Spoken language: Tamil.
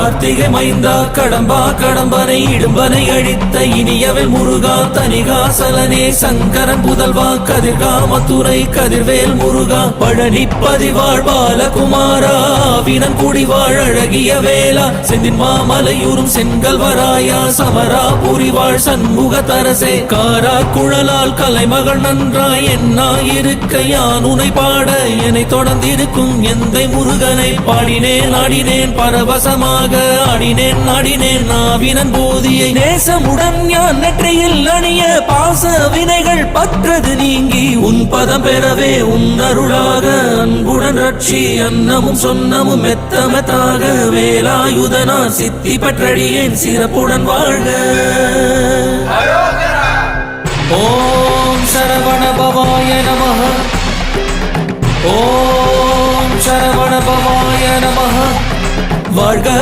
கார்த்திகை மைந்தா கடம்பா கடம்பனை இடும்பனை அழித்த இனியவள் முருகா தனிகாசலனே சங்கரன் புதல்வா கதிர்காமத்துறை கதிர்வேல் முருகா பழனி பதிவாழ் பாலகுமாரா வினன் குடிவாழ் அழகிய வேளா செந்தின் மாமலையூரும் செங்கல்வராயா சமரா புரிவாழ் சண்முக தரசே காரா குழலால் கலைமகள் நன்றாய் என்னாயிருக்க யான் உனை பாட என்னை தொடர்ந்திருக்கும் எந்தை முருகனை பாடினேன் ஆடினேன் பரவசமாக ஆடினேன் ஆடினேன் நாவினன் போதியை நேசமுடன் யான் நெற்றியில் அணிய பாச வினைகள் பற்றது நீங்கி உன் பதம் பெறவே உன் அருளாக அன்புடன் ரட்சி அன்னமும் சொன்னமும் மெத்தமெத்தாக வேலாயுதனா சித்தி பற்றடியேன் சிறப்புடன் வாழ்க. ஓம் சரவண பவாய நமஹ. ஓம் சரவண பவாய நமஹ. வாழ்க.